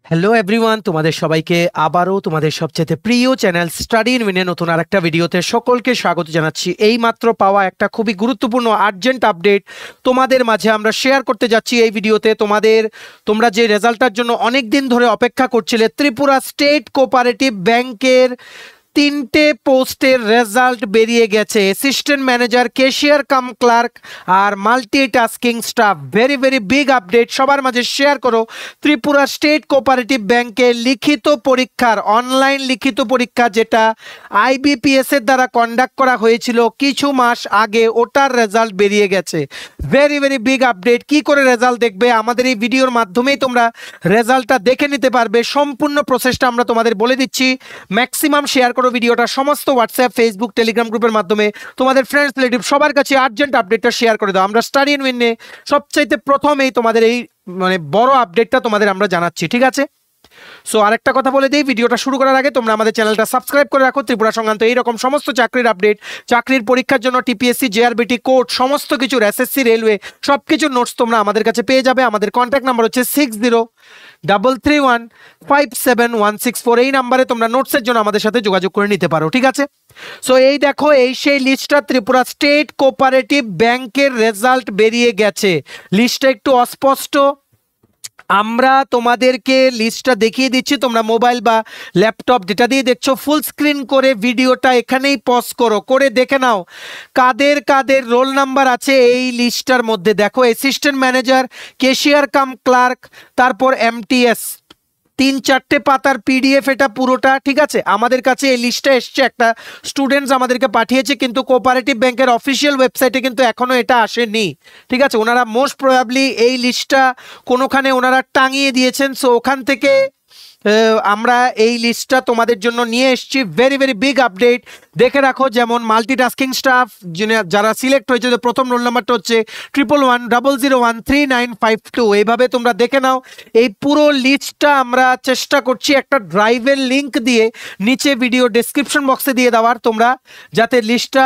Hello everyone, তোমাদের সবাইকে আবারও তোমাদের সবচেয়ে প্রিয় চ্যানেল স্টাডি ইন উইনে নতুন আরেকটা ভিডিওতে সকলকে স্বাগত জানাচ্ছি। এই মাত্র পাওয়া একটা খুবই গুরুত্বপূর্ণ আর্জেন্ট আপডেট তোমাদের মাঝে আমরা শেয়ার করতে যাচ্ছি এই ভিডিওতে। তোমরা যে রেজাল্টটার জন্য অনেক দিন ধরে অপেক্ষা করছিলে, ত্রিপুরা স্টেট কোঅপারেটিভ ব্যাংকের 3টে পোস্টের রেজাল্ট বেরিয়ে গেছে। Assistant manager, cashier cum clerk আর multitasking staff. Very very big update, সবার মাঝে শেয়ার করো। ত্রিপুরা স্টেট কোঅপারেটিভ ব্যাংকের লিখিত পরীক্ষার অনলাইন লিখিত পরীক্ষা, যেটা আইবিপিএস এর দ্বারা কন্ডাক্ট করা হয়েছিল কিছু মাস আগে, ওটার রেজাল্ট বেরিয়ে গেছে। Very very big update. কি করে রেজাল্ট দেখবে, আমাদের এই ভিডিওর মাধ্যমেই তোমরা রেজাল্টটা দেখে নিতে পারবে। সম্পূর্ণ প্রসেসটা আমরা তোমাদের বলে দিচ্ছি। ম্যাক্সিমাম শেয়ার করো ভিডিওটা সমস্ত হোয়াটসঅ্যাপ, ফেসবুক, টেলিগ্রাম গ্রুপের মাধ্যমে। তোমাদের ফ্রেন্ডস, রিলেটিভ সবার কাছে আর্জেন্ট আপডেটটা শেয়ার করে দাও। আমরা স্টাডি ইন উইনে সবচাইতে প্রথমেই তোমাদের এই বড় আপডেটটা তোমাদের আমরা জানাচ্ছি, ঠিক আছে? সো আরেকটা কথা বলে দিই, ভিডিওটা শুরু করার আগে তোমরা আমাদের চ্যানেলটা সাবস্ক্রাইব করে রাখো। ত্রিপুরা সংক্রান্ত এইরকম সমস্ত চাকরির আপডেট, চাকরির পরীক্ষার জন্য টিপিএসসি, জেআরবিটি, কোর্ট, সমস্ত কিছুর, এসএসসি, রেলওয়ে সব কিছুর নোটস তোমরা আমাদের কাছে পেয়ে যাবে। আমাদের কন্ট্যাক্ট নাম্বার হচ্ছে 6033157164। এই নাম্বারে তোমরা নোটসের জন্য আমাদের সাথে যোগাযোগ করে নিতে পারো, ঠিক আছে? সো এই দেখো, এই সেই লিস্টটা, ত্রিপুরা স্টেট কোঅপারেটিভ ব্যাংকের রেজাল্ট বেরিয়ে গেছে। লিস্টটা একটু অস্পষ্ট, আমরা তোমাদেরকে লিস্টটা দেখিয়ে দিচ্ছি। তোমরা মোবাইল বা ল্যাপটপ যেটা দিয়ে দেখছো, ফুল স্ক্রিন করে ভিডিওটা এখানেই পজ করে দেখে নাও কাদের কাদের রোল নাম্বার আছে এই লিস্টটার মধ্যে। দেখো, assistant manager, cashier cum clerk, তারপর এমটিএস, 3-4টে পাতার পিডিএফ এটা পুরোটা, ঠিক আছে? আমাদের কাছে এই লিস্টটা এসছে, একটা স্টুডেন্টস আমাদেরকে পাঠিয়েছে, কিন্তু কোঅপারেটিভ ব্যাংকের অফিসিয়াল ওয়েবসাইটে কিন্তু এখনো এটা আসেনি, ঠিক আছে? ওনারা মোস্ট প্রবাবলি এই লিস্টটা কোনোখানে ওনারা টাঙিয়ে দিয়েছেন। সো ওখান থেকে আমরা এই লিস্টটা তোমাদের জন্য নিয়ে এসেছি। ভেরি ভেরি বিগ আপডেট, দেখে রাখো। যেমন মাল্টিটাস্কিং স্টাফ যারা সিলেক্ট হয়েছে, প্রথম রোল নাম্বারটা হচ্ছে 1110013952। এইভাবে তোমরা দেখে নাও। এই পুরো লিস্টটা আমরা চেষ্টা করছি একটা ড্রাইভের লিঙ্ক দিয়ে নিচে ভিডিও ডেসক্রিপশন বক্সে দিয়ে দেওয়ার, তোমরা যাতে লিস্টটা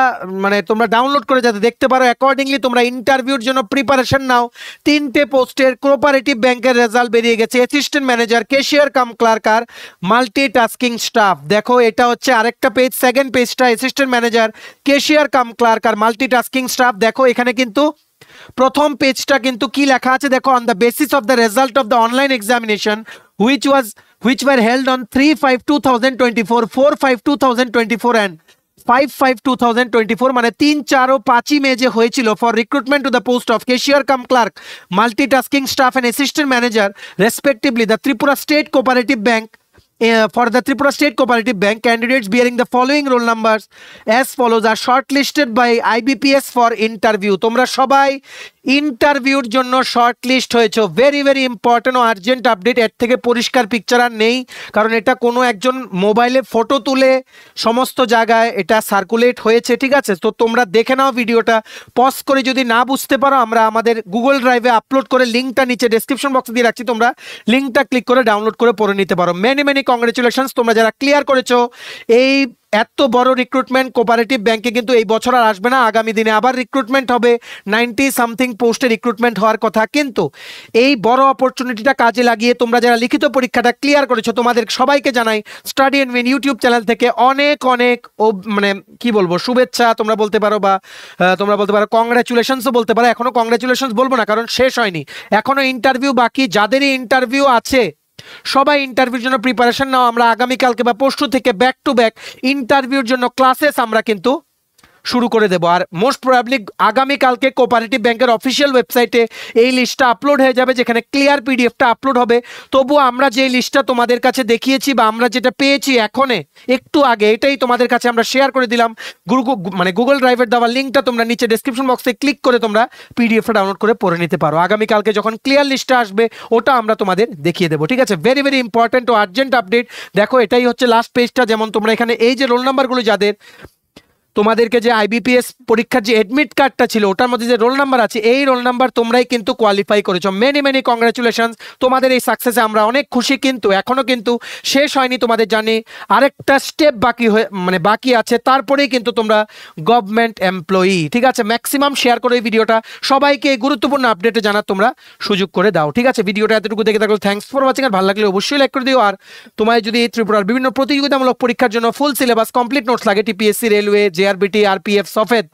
তোমরা ডাউনলোড করে যাতে দেখতে পারো। অ্যাকর্ডিংলি তোমরা ইন্টারভিউর জন্য প্রিপারেশন নাও। 3টে পোস্টের কোঅপারেটিভ ব্যাংকের রেজাল্ট বেরিয়ে গেছে। Assistant manager, cashier cum clerk আর মাল্টিটাস্কিং স্টাফ। দেখো, এটা হচ্ছে আরেকটা পেজ, সেকেন্ড পেজটা, assistant manager, cashier cum clerk আর মাল্টিটাস্কিং স্টাফ। দেখো এখানে কিন্তু প্রথম পেজটা কিন্তু কি লেখা আছে, দেখো, on the basis of the result of the online examination which were held on 3/5/2024, 4/5/2024 and 5/5/2024, মানে 3, 4 ও 5ই মে যে হয়েছিল, for recruitment to the post of cashier cum clerk, multitasking staff and assistant manager respectively, the Tripura state cooperative bank. For the Tripura State Cooperative Bank, candidates bearing the following roll numbers as follows are shortlisted by IBPS for interview. তোমরা সবাই ইন্টারভিউর জন্য shortlist হয়েছো। Very very important ও urgent update. এর থেকে পরিষ্কার picture আর নেই, কারণ এটা কোনো একজন মোবাইলে ফটো তুলে সমস্ত জায়গায় এটা সার্কুলেট হয়েছে, ঠিক আছে? তো তোমরা দেখে নাও ভিডিওটা পজ করে। যদি না বুঝতে পারো, আমরা আমাদের গুগল ড্রাইভে আপলোড করে লিঙ্কটা নিচে ডেসক্রিপশন বক্সে দিয়ে রাখছি, তোমরা লিঙ্কটা ক্লিক করে ডাউনলোড করে পড়ে নিতে পারো। মেনি মেনি কংগ্রেচুলেশনস তোমরা যারা ক্লিয়ার করেছো। এই এত বড় রিক্রুটমেন্ট কোঅপারেটিভ ব্যাংকে কিন্তু এই বছর আর আসবে না, আগামী দিনে আবার রিক্রুটমেন্ট হবে। 90 সামথিং পোস্টে রিক্রুটমেন্ট হওয়ার কথা, কিন্তু এই বড় অপরচুনিটিটা কাজে লাগিয়ে তোমরা যারা লিখিত পরীক্ষাটা ক্লিয়ার করেছো, তোমাদের সবাইকে জানাই study in win YouTube channel থেকে অনেক অনেক কি বলবো, শুভেচ্ছা তোমরা বলতে পারো, বা তোমরা বলতে পারো কংগ্রেচুলেশনসও বলতে পারো। এখনো কংগ্রেচুলেশনস বলবো না, কারণ শেষ হয়নি, এখনো ইন্টারভিউ বাকি। যাদেরই ইন্টারভিউ আছে সবাই ইন্টারভিউর জন্য প্রিপারেশন নাও। আমরা আগামীকালকে বা পরশু থেকে ব্যাক টু ব্যাক ইন্টারভিউর জন্য ক্লাসেস আমরা কিন্তু শুরু করে দেবো। আর মোস্ট প্রবাবলি আগামীকালকে কোঅপারেটিভ ব্যাংকের অফিসিয়াল ওয়েবসাইটে এই লিস্টটা আপলোড হয়ে যাবে, যেখানে ক্লিয়ার পিডিএফটা আপলোড হবে। তবুও আমরা যে লিস্টটা তোমাদের কাছে দেখিয়েছি, বা আমরা যেটা পেয়েছি এখনই একটু আগে, এটাই তোমাদের কাছে আমরা শেয়ার করে দিলাম। গুগল ড্রাইভের দেওয়া লিঙ্কটা তোমরা নিচে ডেসক্রিপশন বক্সে ক্লিক করে তোমরা পিডিএফটা ডাউনলোড করে পড়ে নিতে পারো। আগামীকালকে যখন ক্লিয়ার লিস্টটা আসবে, ওটা আমরা তোমাদের দেখিয়ে দেবো, ঠিক আছে? ভেরি ভেরি ইম্পর্টেন্ট ও আর্জেন্ট আপডেট। দেখো, এটাই হচ্ছে লাস্ট পেজটা। যেমন তোমরা এখানে এই যে রোল নাম্বারগুলো যাদের, তোমাদেরকে যে আইবিপিএস পরীক্ষার যে এডমিট কার্ডটা ছিল ওটার মধ্যে যে রোল নাম্বার আছে, এই রোল নাম্বার তোমরাই কিন্তু কোয়ালিফাই করেছো। মেনি মেনি কংগ্রাচুলেশনস, তোমাদের এই সাকসেসে আমরা অনেক খুশি। কিন্তু এখনো কিন্তু শেষ হয়নি, তোমাদের জানি আরেকটা স্টেপ বাকি বাকি আছে, তারপরেই কিন্তু তোমরা গভর্নমেন্ট এমপ্লয়ি। ঠিক আছে, ম্যাক্সিমাম শেয়ার করে এই ভিডিওটা সবাইকে এই গুরুত্বপূর্ণ আপডেটে জানার তোমরা সুযোগ করে দাও। ঠিক আছে, ভিডিওটা এতটুকু দেখে থাকলে থ্যাঙ্কস ফর ওয়াচিং, আর ভালো লাগলে অবশ্যই লাইক করে দিও। আর তোমায় যদি ত্রিপুরার বিভিন্ন প্রতিযোগিতামূলক পরীক্ষার জন্য ফুল সিলেবাস কমপ্লিট নোটস লাগে, টিপিএসসি, রেলওয়ে, জেআরবিটি, আরপিএফ, সফেদ,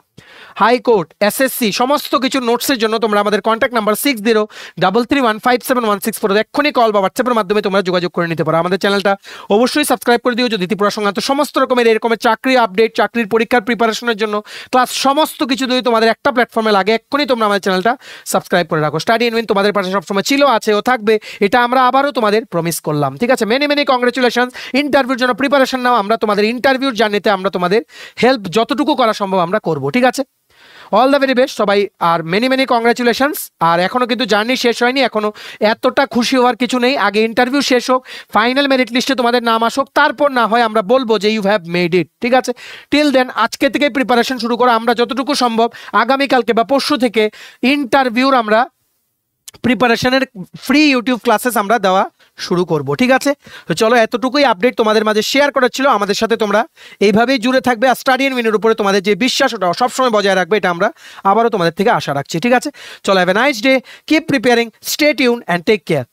হাইকোর্ট, এসএসসি, সমস্ত কিছু নোটসের জন্য তোমরা আমাদের কন্ট্যাক্ট নাম্বার 6033157164 এক্ষুনি কল বা হোয়াটসঅ্যাপের মাধ্যমে তোমরা যোগাযোগ করে নিতে পারো। আমাদের চ্যানেলটা অবশ্যই সাবস্ক্রাইব করে দিও যদি ত্রিপুরা সংক্রান্ত সমস্ত রকমের এরকমের চাকরি আপডেট, চাকরির পরীক্ষার প্রিপারেশনের জন্য ক্লাস, সমস্ত কিছু যদি তোমাদের একটা প্ল্যাটফর্মে লাগে, এক্ষুনি তোমরা আমাদের চ্যানেলটা সাবস্ক্রাইব করে রাখো। স্টাডি ইনউইন তোমাদের পাশে সবসময় ছিল, আছে ও থাকবে, এটা আমরা আবারও তোমাদের প্রমিস করলাম। ঠিক আছে, মেনি মেনি কংগ্রেচুলেশন। ইন্টারভিউর জন্য প্রিপারেশন নাও, আমরা তোমাদের ইন্টারভিউর জার্নিতে আমরা তোমাদের হেল্প যতটুকু করা সম্ভব আমরা করবো। ঠিক আছে, অল দ্য ভেরি বেস্ট সবাই, আর মেনি মেনি কংগ্রাচুলেশনস। আর এখনো কিন্তু জার্নি শেষ হয়নি, এখনো এতটা খুশি হওয়ার কিছু নেই। আগে ইন্টারভিউ শেষ হোক, ফাইনাল মেরিট লিস্টে তোমাদের নাম আসুক, তারপর না হয় আমরা বলবো যে ইউ হ্যাভ মেড ইট। ঠিক আছে, টিল দেন আজকে থেকে প্রিপারেশন শুরু করো। আমরা যতটুকু সম্ভব আগামীকালকে বা পরশু থেকে ইন্টারভিউর আমরা প্রিপারেশনের ফ্রি ইউটিউব ক্লাসেস আমরা দেওয়া শুরু করব। ঠিক আছে, তো চলো এতটুকুই আপডেট তোমাদের মাঝে শেয়ার করার ছিল। আমাদের সাথে তোমরা এইভাবেই জুড়ে থাকবে, আর স্টাডি ইনউইনের উপরে তোমাদের যে বিশ্বাস ওটা সবসময় বজায় রাখবে, এটা আমরা আবারও তোমাদের থেকে আশা রাখছি। ঠিক আছে, চলো, have a nice day, keep preparing, stay tune and take care.